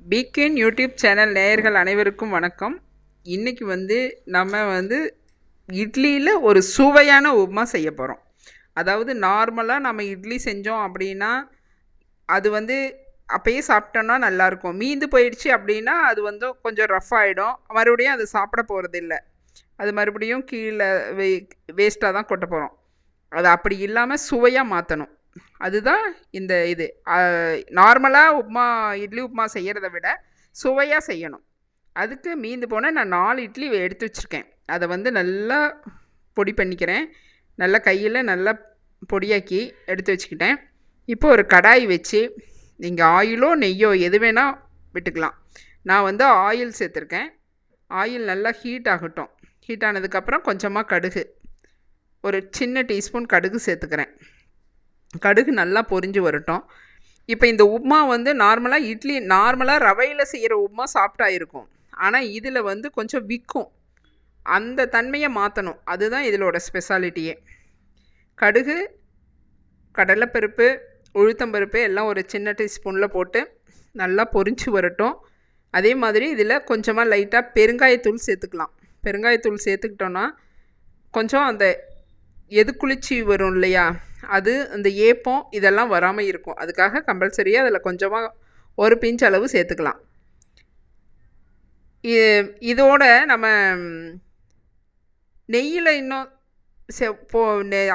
Began YouTube channel நேயர்கள் அனைவருக்கும் வணக்கம். இன்றைக்கி நம்ம இட்லியில் ஒரு சுவையான உப்புமா செய்ய போகிறோம். அதாவது நார்மலாக நம்ம இட்லி செஞ்சோம் அப்படின்னா அது அப்பயே சாப்பிட்டோன்னா நல்லாயிருக்கும். மீந்து போயிடுச்சு அப்படின்னா அது கொஞ்சம் ரஃப் ஆகிடும். மறுபடியும் அது சாப்பிட போகிறதில்ல. அது மறுபடியும் கீழே வேஸ்ட்டாக தான் கொட்ட போகிறோம். அது அப்படி இல்லாமல் சுவையாக மாற்றணும். அதுதான் இந்த இது நார்மலாக இட்லி உப்புமா செய்கிறத விட சுவையாக செய்யணும். அதுக்கு மீந்து போனால் நான் 4 இட்லி எடுத்து வச்சுருக்கேன். அதை நல்லா பொடி பண்ணிக்கிறேன். நல்லா கையில் நல்லா பொடியாக்கி எடுத்து வச்சுக்கிட்டேன். இப்போ ஒரு கடாய் வச்சு நீங்கள் ஆயிலோ நெய்யோ எது வேணால் விட்டுக்கலாம். நான் ஆயில் சேர்த்துருக்கேன். ஆயில் நல்லா ஹீட் ஆகட்டும். ஹீட் ஆனதுக்கப்புறம் கொஞ்சமாக கடுகு, ஒரு சின்ன டீஸ்பூன் கடுகு சேர்த்துக்கிறேன். கடுகு நல்லா பொரிஞ்சு வரட்டும். இப்போ இந்த உப்புமா நார்மலாக இட்லி நார்மலாக ரவையில் செய்கிற உப்புமா சாஃப்டாக இருக்கும். ஆனால் இதில் கொஞ்சம் விற்கும். அந்த தன்மையை மாற்றணும். அதுதான் இதிலோட ஸ்பெஷாலிட்டியே. கடுகு, கடலைப்பருப்பு, உளுத்தம்பருப்பு எல்லாம் ஒரு சின்ன டீஸ்பூனில் போட்டு நல்லா பொரிஞ்சு வரட்டும். அதே மாதிரி இதில் கொஞ்சமாக லைட்டாக பெருங்காயத்தூள் சேர்த்துக்கலாம். பெருங்காயத்தூள் சேர்த்துக்கிட்டோன்னா கொஞ்சம் அந்த எதுக்குளிர்ச்சி வரும் இல்லையா, அது அந்த ஏப்பம் இதெல்லாம் வராமல் இருக்கும். அதுக்காக கம்பல்சரியாக அதில் கொஞ்சமாக ஒரு பிஞ்ச் அளவு சேர்த்துக்கலாம். இதோட நம்ம நெய்யில் இன்னும்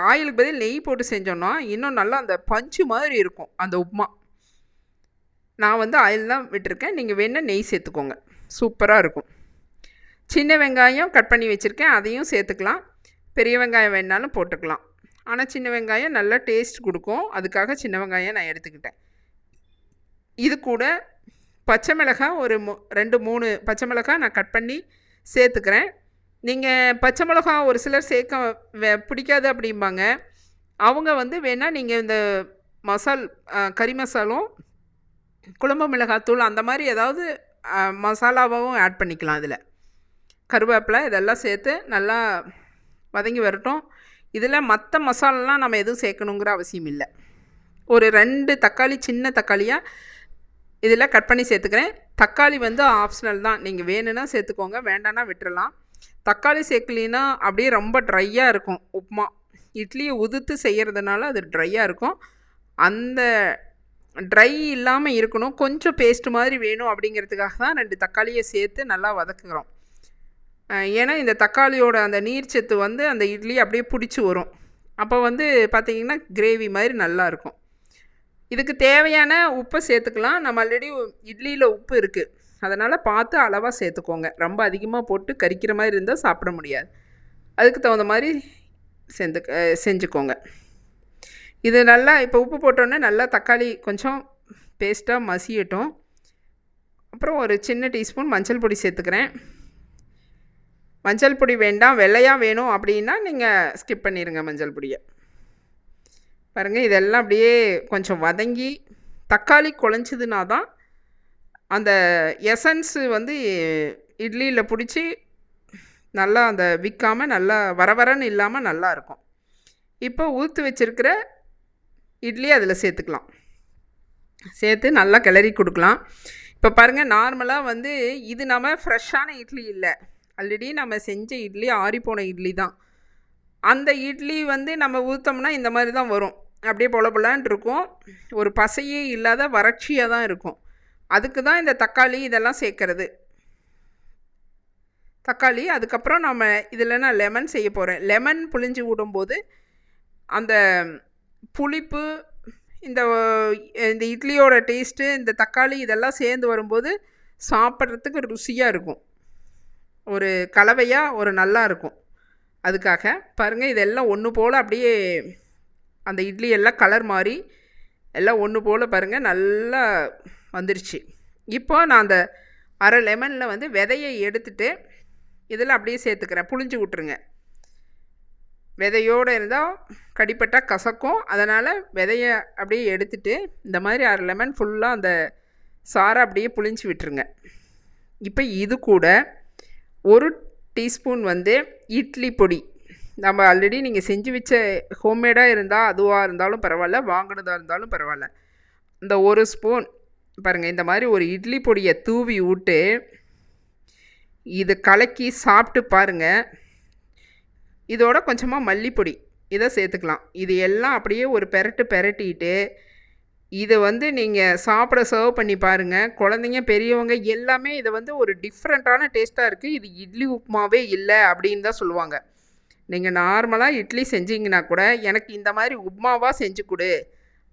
ஆயிலுக்கு பதில் நெய் போட்டு செஞ்சோன்னா இன்னும் நல்லா அந்த பஞ்சு மாதிரி இருக்கும் அந்த உப்புமா. நான் ஆயில் தான் விட்டுருக்கேன். நீங்கள் வேணால் நெய் சேர்த்துக்கோங்க, சூப்பராக இருக்கும். சின்ன வெங்காயம் கட் பண்ணி வச்சுருக்கேன், அதையும் சேர்த்துக்கலாம். பெரிய வெங்காயம் வேணாலும் போட்டுக்கலாம். ஆனால் சின்ன வெங்காயம் நல்லா டேஸ்ட் கொடுக்கும். அதுக்காக சின்ன வெங்காயம் நான் எடுத்துக்கிட்டேன். இது கூட பச்சை மிளகாய் ஒரு 2-3 பச்சை மிளகாய் நான் கட் பண்ணி சேர்த்துக்கிறேன். நீங்கள் பச்சை மிளகாய் ஒரு சிலர் சேர்க்க பிடிக்காது அப்படிம்பாங்க. அவங்க வேணால் நீங்கள் இந்த கறி மசாலும் குழம்பு மிளகாத்தூள் அந்த மாதிரி ஏதாவது மசாலாவும் ஆட் பண்ணிக்கலாம். இதில் கருவேப்பிலை இதெல்லாம் சேர்த்து நல்லா வதங்கி வரட்டும். இதில் மற்ற மசாலாலாம் நம்ம எதுவும் சேர்க்கணுங்கிற அவசியம் இல்லை. ஒரு 2 தக்காளி, சின்ன தக்காளியாக இதில் கட் பண்ணி சேர்த்துக்கிறேன். தக்காளி ஆப்ஷனல் தான். நீங்கள் வேணும்னா சேர்த்துக்கோங்க, வேண்டான்னா விட்டுறலாம். தக்காளி சேர்க்கலின்னா அப்படியே ரொம்ப ட்ரையாக இருக்கும் உப்புமா. இட்லியை உதுத்து செய்கிறதுனால அது ட்ரையாக இருக்கும். அந்த ட்ரை இல்லாமல் இருக்கணும், கொஞ்சம் பேஸ்ட் மாதிரி வேணும் அப்படிங்கிறதுக்காக தான் 2 தக்காளியை சேர்த்து நல்லா வதக்குகிறோம். ஏன்னா இந்த தக்காளியோட அந்த நீர்ச்சத்து அந்த இட்லி அப்படியே பிடிச்சி வரும். அப்போ பார்த்திங்கன்னா கிரேவி மாதிரி நல்லாயிருக்கும். இதுக்கு தேவையான உப்பை சேர்த்துக்கலாம். நம்ம ஆல்ரெடி இட்லியில் உப்பு இருக்குது, அதனால் பார்த்து அளவாக சேர்த்துக்கோங்க. ரொம்ப அதிகமாக போட்டு கரிக்கிற மாதிரி இருந்தால் சாப்பிட முடியாது. அதுக்கு தகுந்த மாதிரி செஞ்சுக்கோங்க. இது நல்லா இப்போ உப்பு போட்டோன்னே நல்லா தக்காளி கொஞ்சம் பேஸ்ட்டாக மசியட்டும். அப்புறம் ஒரு சின்ன டீஸ்பூன் மஞ்சள் பொடி சேர்த்துக்கிறேன். மஞ்சள் பொடி வேண்டாம், வெள்ளையாக வேணும் அப்படின்னா நீங்கள் ஸ்கிப் பண்ணிடுங்க மஞ்சள் பொடியை. பாருங்கள், இதெல்லாம் அப்படியே கொஞ்சம் வதங்கி தக்காளி குழஞ்சதுனா தான் அந்த எசன்ஸு இட்லியில் பிடிச்சி நல்லா அந்த விற்காமல் நல்லா வரவரன்னு இல்லாமல் நல்லாயிருக்கும். இப்போ ஊற்றி வச்சுருக்கிற இட்லி அதில் சேர்த்துக்கலாம். சேர்த்து நல்லா கிளறி கொடுக்கலாம். இப்போ பாருங்கள், நார்மலாக இது நம்ம ஃப்ரெஷ்ஷான இட்லி இல்லை, ஆல்ரெடி நம்ம செஞ்ச இட்லி ஆறிப்போன இட்லி தான். அந்த இட்லி நம்ம ஊற்றோம்னா இந்த மாதிரி தான் வரும். அப்படியே பொல பொலான் இருக்கும். ஒரு பசையே இல்லாத வறட்சியாக தான் இருக்கும். அதுக்கு தான் இந்த தக்காளி இதெல்லாம் சேர்க்கறது. தக்காளி அதுக்கப்புறம் நம்ம இதில் நான் லெமன் செய்ய போகிறேன். லெமன் புழிஞ்சு விடும்போது அந்த புளிப்பு, இந்த இட்லியோட டேஸ்ட்டு, இந்த தக்காளி இதெல்லாம் சேர்ந்து வரும்போது சாப்பிட்றதுக்கு ருசியாக இருக்கும். ஒரு கலவையாக ஒரு நல்லா இருக்கும். அதுக்காக பாருங்கள், இதெல்லாம் ஒன்று போல் அப்படியே அந்த இட்லி எல்லாம் கலர் மாறி எல்லாம் ஒன்று போல் பாருங்கள் நல்லா வந்துருச்சு. இப்போ நான் அந்த அரை லெமனில் விதையை எடுத்துட்டு இதில் அப்படியே சேர்த்துக்கிறேன். புழிஞ்சு விட்ருங்க. விதையோடு இருந்தால் கடிப்பட்டால் கசக்கும். அதனால் விதையை அப்படியே எடுத்துட்டு இந்த மாதிரி அரை லெமன் ஃபுல்லாக அந்த சாறை அப்படியே புழிஞ்சு விட்டுருங்க. இப்போ இது கூட 1 டீஸ்பூன் இட்லி பொடி. நம்ம ஆல்ரெடி நீங்கள் செஞ்சு வச்ச ஹோம்மேடாக இருந்தால் அதுவாக இருந்தாலும் பரவாயில்ல, வாங்கினதாக இருந்தாலும் பரவாயில்ல. இந்த 1 ஸ்பூன் பாருங்கள், இந்த மாதிரி ஒரு இட்லி பொடியை தூவி விட்டு இது கலக்கி சாப்பிட்டு பாருங்கள். இதோட கொஞ்சமாக மல்லிப்பொடி இதை சேர்த்துக்கலாம். இது எல்லாம் அப்படியே ஒரு பெரட்டிட்டு இதை வந்து நீங்கள் சாப்பிட சர்வ் பண்ணி பாருங்கள். குழந்தைங்க பெரியவங்க எல்லாமே இதை வந்து ஒரு டிஃப்ரெண்ட்டான டேஸ்ட்டாக இருக்குது. இது இட்லி உப்புமாவே இல்லை அப்படின்னு தான் சொல்லுவாங்க. நீங்கள் நார்மலாக இட்லி செஞ்சிங்கன்னா கூட எனக்கு இந்த மாதிரி உப்புமாவாக செஞ்சு கொடு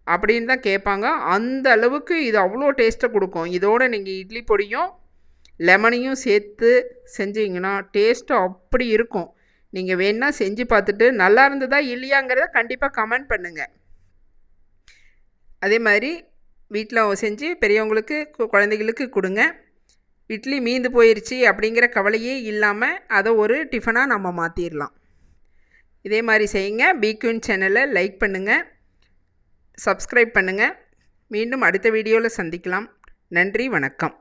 அப்படின்னு தான் கேட்பாங்க. அந்த அளவுக்கு இது அவ்வளோ டேஸ்ட்டை கொடுக்கும். இதோடு நீங்கள் இட்லி பொடியும் லெமனையும் சேர்த்து செஞ்சிங்கன்னா டேஸ்ட்டு அப்படி இருக்கும். நீங்கள் வேணால் செஞ்சு பார்த்துட்டு நல்லா இருந்ததா இல்லையாங்கிறத கண்டிப்பாக கமெண்ட் பண்ணுங்கள். அதே மாதிரி வீட்டில் செஞ்சு பெரியவங்களுக்கு குழந்தைகளுக்கு கொடுங்க. இட்லி மீந்து போயிடுச்சு அப்படிங்கிற கவலையே இல்லாமல் அதை ஒரு டிஃபனாக நம்ம மாற்றிடலாம். இதே மாதிரி செய்யுங்க. பிக்யூன் சேனலை லைக் பண்ணுங்கள், சப்ஸ்கிரைப் பண்ணுங்கள். மீண்டும் அடுத்த வீடியோவில் சந்திக்கலாம். நன்றி, வணக்கம்.